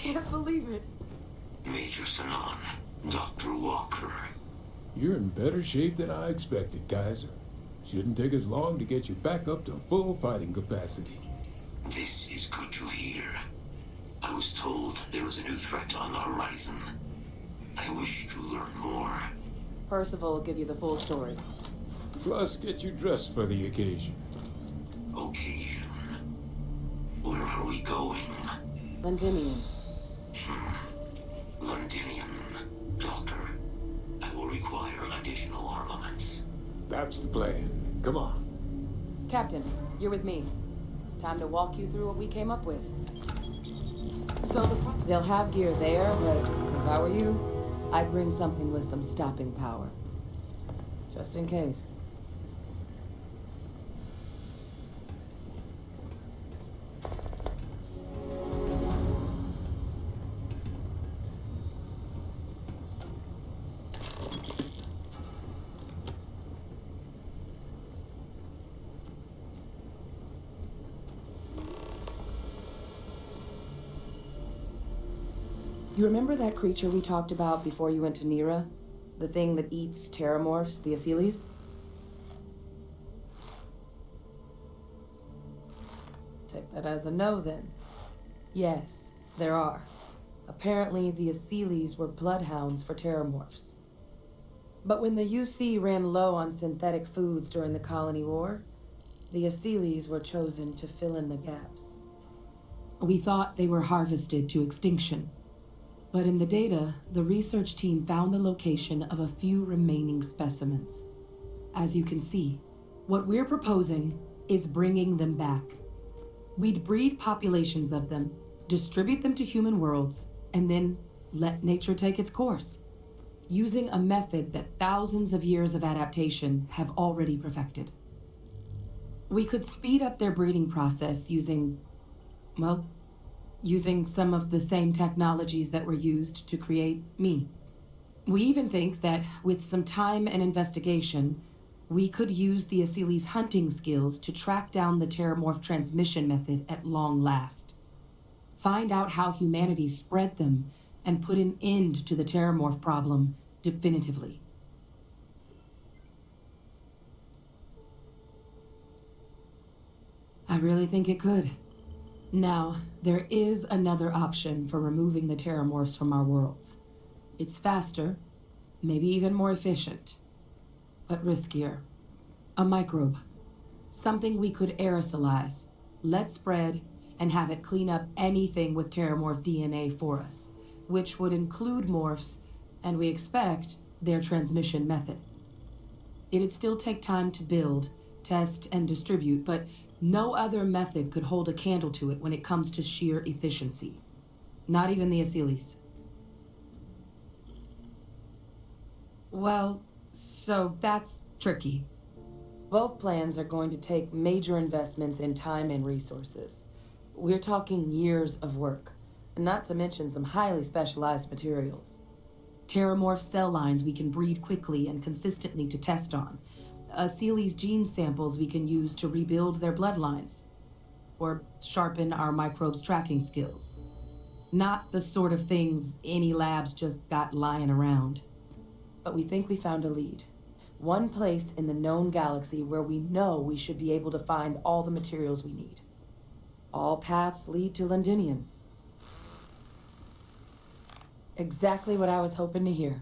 can't believe it. Major Sanan, Dr. Walker. You're in better shape than I expected, Kaiser. Shouldn't take us long to get you back up to full fighting capacity. This is good to hear. I was told there was a new threat on the horizon. I wish to learn more. Percival will give you the full story. Plus, get you dressed for the occasion. Occasion? Where are we going? Londinion. Londinion, Doctor. I will require additional armaments. That's the plan. Come on. Captain, you're with me. Time to walk you through what we came up with. So they'll have gear there, but if I were you, I'd bring something with some stopping power. Just in case. You remember that creature we talked about before you went to Nira? The thing that eats terramorphs, the Asylees? Take that as a no, then. Yes, there are. Apparently, the Asylees were bloodhounds for terramorphs. But when the UC ran low on synthetic foods during the Colony War, the Asylees were chosen to fill in the gaps. We thought they were harvested to extinction. But in the data, the research team found the location of a few remaining specimens. As you can see, what we're proposing is bringing them back. We'd breed populations of them, distribute them to human worlds, and then let nature take its course, using a method that thousands of years of adaptation have already perfected. We could speed up their breeding process using some of the same technologies that were used to create me. We even think that with some time and investigation, we could use the Asylees' hunting skills to track down the terramorph transmission method at long last. Find out how humanity spread them and put an end to the terramorph problem definitively. I really think it could. Now, there is another option for removing the terramorphs from our worlds. It's faster, maybe even more efficient, but riskier. A microbe. Something we could aerosolize, let spread, and have it clean up anything with terramorph DNA for us, which would include morphs, and we expect their transmission method. It'd still take time to build, test, and distribute, but no other method could hold a candle to it when it comes to sheer efficiency. Not even the Asylees. Well, so that's tricky. Both plans are going to take major investments in time and resources. We're talking years of work, not to mention some highly specialized materials. Terramorph cell lines we can breed quickly and consistently to test on. Asylees' gene samples we can use to rebuild their bloodlines, or sharpen our microbes' tracking skills. Not the sort of things any labs just got lying around. But we think we found a lead. One place in the known galaxy where we know we should be able to find all the materials we need. All paths lead to Londinion. Exactly what I was hoping to hear.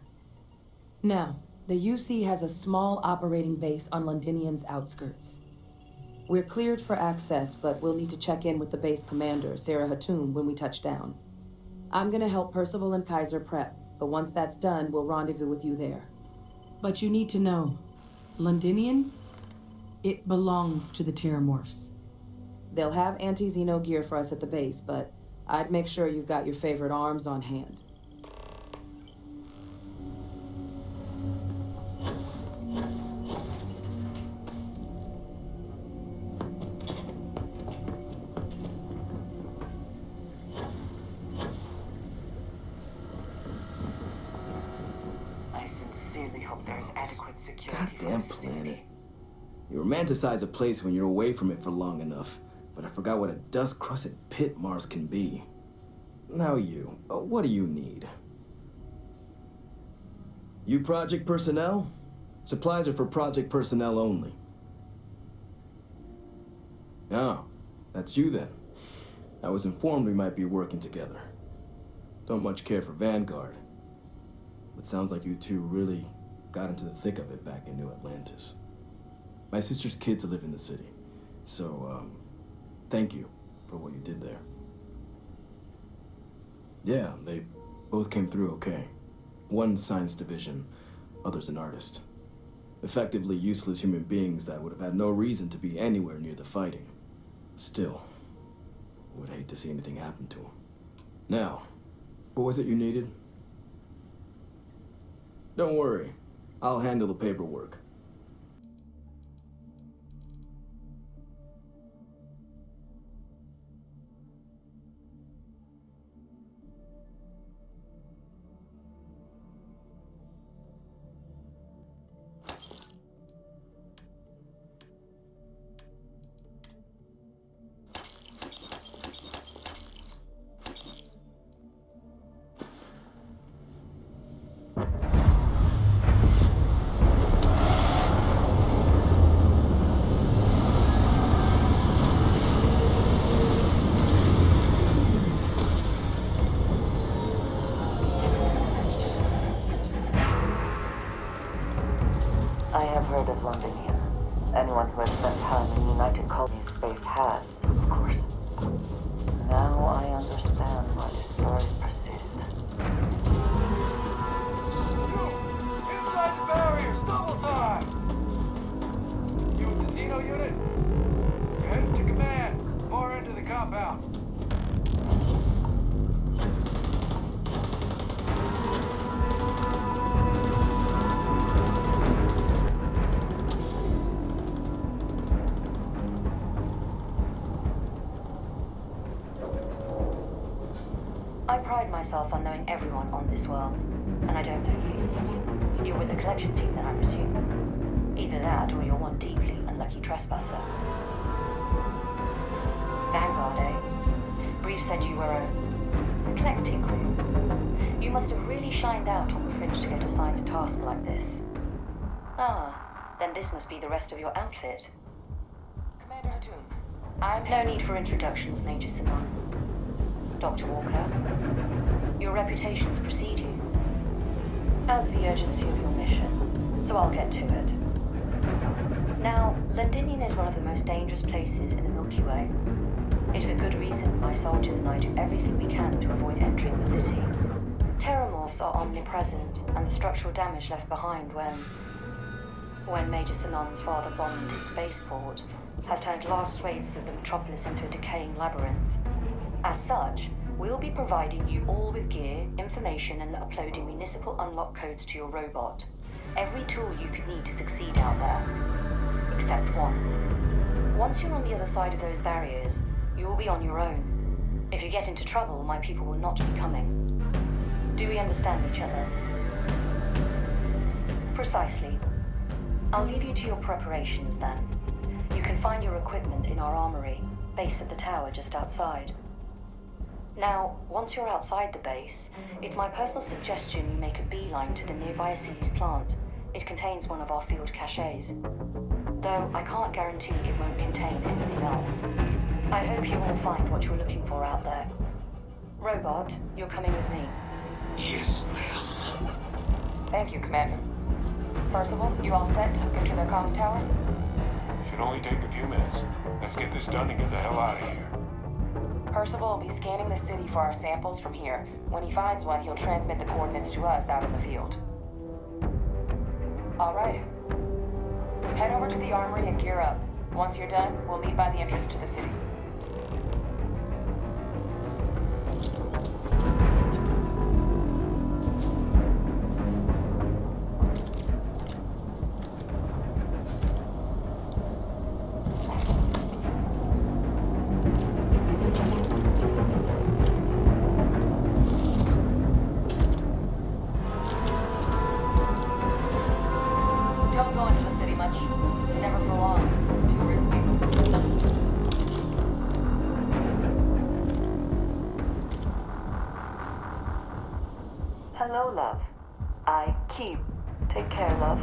Now, the UC has a small operating base on Londinion's outskirts. We're cleared for access, but we'll need to check in with the base commander, Sarah Hatoum, when we touch down. I'm gonna help Percival and Kaiser prep, but once that's done, we'll rendezvous with you there. But you need to know, Londinion, it belongs to the terramorphs. They'll have anti-Xeno gear for us at the base, but I'd make sure you've got your favorite arms on hand. Goddamn planet. You romanticize a place when you're away from it for long enough, but I forgot what a dust-crusted pit Mars can be. Now what do you need? You project personnel? Supplies are for project personnel only. Oh, that's you then. I was informed we might be working together. Don't much care for Vanguard. But sounds like you two really got into the thick of it back in New Atlantis. My sister's kids live in the city, so, thank you for what you did there. Yeah, they both came through okay. One science division, other's an artist. Effectively useless human beings that would have had no reason to be anywhere near the fighting. Still, would hate to see anything happen to them. Now, what was it you needed? Don't worry, I'll handle the paperwork. I have heard of Londinion. Anyone who has spent time in United Colonies space has, of course. Now I understand why the stories persist. Inside the barriers, double time! You with the Xeno unit? Heading to command, far end of the compound. I pride myself on knowing everyone on this world, and I don't know you. You're with the collection team then, I presume. Either that, or you're one deeply unlucky trespasser. Vanguard, eh? Brief said you were a collecting crew. You must have really shined out on the fringe to get assigned a task like this. Ah, then this must be the rest of your outfit. Commander Hatum, No need for introductions, Major Simon. Dr. Walker, your reputations precede you, as the urgency of your mission, so I'll get to it. Now, Londinion is one of the most dangerous places in the Milky Way. It's with good reason my soldiers and I do everything we can to avoid entering the city. Terramorphs are omnipresent, and the structural damage left behind when Major Sinon's father bombed his spaceport has turned large swathes of the metropolis into a decaying labyrinth. As such, we'll be providing you all with gear, information, and uploading municipal unlock codes to your robot. Every tool you could need to succeed out there. Except one. Once you're on the other side of those barriers, you will be on your own. If you get into trouble, my people will not be coming. Do we understand each other? Precisely. I'll leave you to your preparations then. You can find your equipment in our armory, base of the tower just outside. Now, once you're outside the base, it's my personal suggestion you make a beeline to the nearby Achilles plant. It contains one of our field caches. Though I can't guarantee it won't contain anything else. I hope you all find what you're looking for out there. Robot, you're coming with me. Yes, ma'am. thank you, Commander. Percival, you all set to hook into their comms tower? Should only take a few minutes. Let's get this done and get the hell out of here. Percival will be scanning the city for our samples from here. When he finds one, he'll transmit the coordinates to us out in the field. All right. Head over to the armory and gear up. Once you're done, we'll meet by the entrance to the city. Don't go into the city much. Never for long. Too risky. team. Take care, love.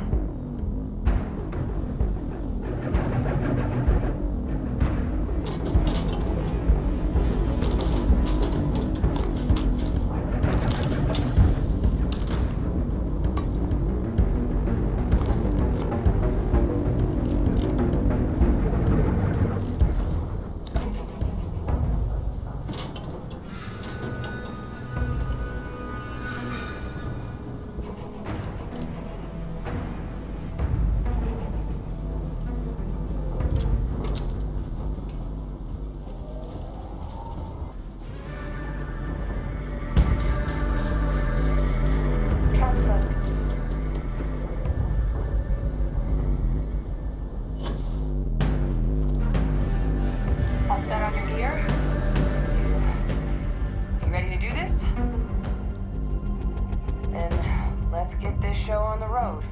All set on your gear? You ready to do this? Then let's get this show on the road.